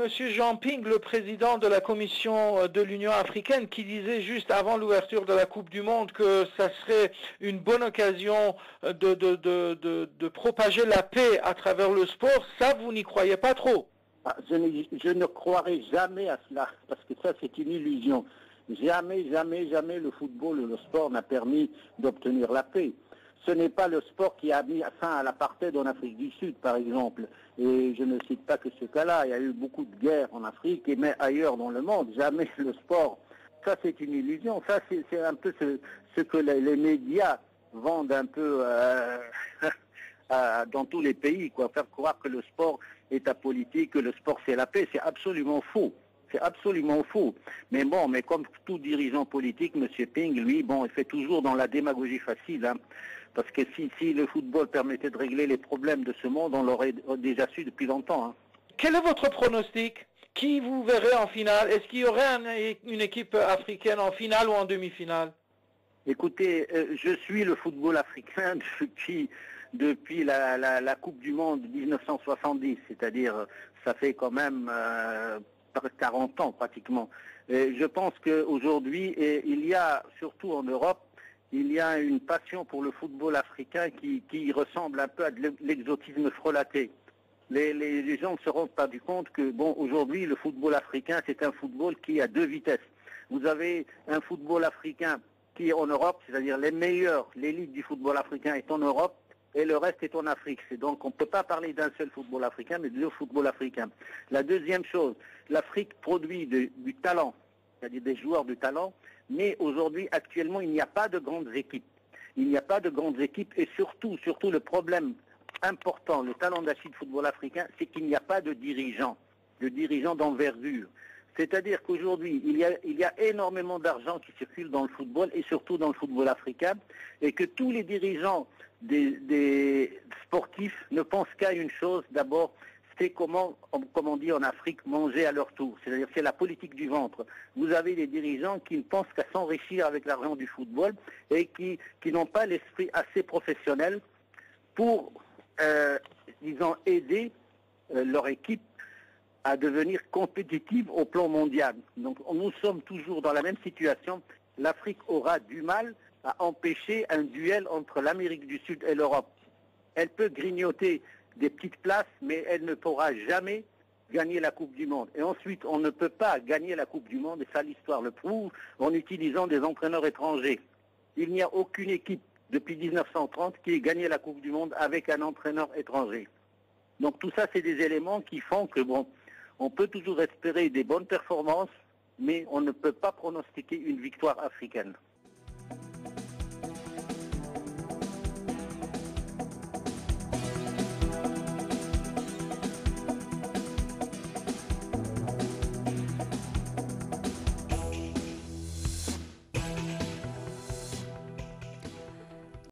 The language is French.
Monsieur Jean Ping, le président de la Commission de l'Union africaine, qui disait juste avant l'ouverture de la Coupe du Monde que ça serait une bonne occasion de propager la paix à travers le sport. Ça, vous n'y croyez pas trop? Je ne croirai jamais à cela, parce que ça, c'est une illusion. Jamais, jamais, jamais le football ou le sport n'a permis d'obtenir la paix. Ce n'est pas le sport qui a mis fin à l'apartheid en Afrique du Sud, par exemple. Et je ne cite pas que ce cas-là. Il y a eu beaucoup de guerres en Afrique et même ailleurs dans le monde. Jamais le sport. Ça, c'est une illusion. Ça, c'est un peu ce que les médias vendent un peu dans tous les pays, quoi. Faire croire que le sport est apolitique, que le sport c'est la paix. C'est absolument faux. C'est absolument faux. Mais bon, mais comme tout dirigeant politique, M. Ping, lui, bon, il fait toujours dans la démagogie facile, hein. Parce que si le football permettait de régler les problèmes de ce monde, on l'aurait déjà su depuis longtemps, hein. Quel est votre pronostic? Qui vous verrez en finale? Est-ce qu'il y aurait une équipe africaine en finale ou en demi-finale? Écoutez, je suis le football africain depuis la Coupe du Monde 1970, c'est-à-dire ça fait quand même 40 ans pratiquement. Et je pense qu'aujourd'hui, il y a, surtout en Europe, il y a une passion pour le football africain qui ressemble un peu à de l'exotisme frelaté. Les gens ne se rendent pas du compte que, bon, aujourd'hui, le football africain, c'est un football qui a deux vitesses. Vous avez un football africain qui est en Europe, c'est-à-dire les meilleurs, l'élite du football africain est en Europe, et le reste est en Afrique. C'est donc, on ne peut pas parler d'un seul football africain, mais de deux footballs africains. La deuxième chose, l'Afrique produit du talent, c'est-à-dire des joueurs de talent, mais aujourd'hui, actuellement, il n'y a pas de grandes équipes. Il n'y a pas de grandes équipes, et surtout le problème important, le talent d'Achille du football africain, c'est qu'il n'y a pas de dirigeants d'envergure. C'est-à-dire qu'aujourd'hui, il y a énormément d'argent qui circule dans le football, et surtout dans le football africain, et que tous les dirigeants des sportifs ne pensent qu'à une chose, d'abord, c'est comment on dit en Afrique, manger à leur tour. C'est-à-dire c'est la politique du ventre. Vous avez des dirigeants qui ne pensent qu'à s'enrichir avec l'argent du football et qui n'ont pas l'esprit assez professionnel pour, disons, aider leur équipe à devenir compétitive au plan mondial. Donc nous sommes toujours dans la même situation. L'Afrique aura du mal à empêcher un duel entre l'Amérique du Sud et l'Europe. Elle peut grignoter des petites places, mais elle ne pourra jamais gagner la Coupe du Monde. Et ensuite, on ne peut pas gagner la Coupe du Monde, et ça l'histoire le prouve, en utilisant des entraîneurs étrangers. Il n'y a aucune équipe depuis 1930 qui ait gagné la Coupe du Monde avec un entraîneur étranger. Donc tout ça, c'est des éléments qui font que, bon, on peut toujours espérer des bonnes performances, mais on ne peut pas pronostiquer une victoire africaine.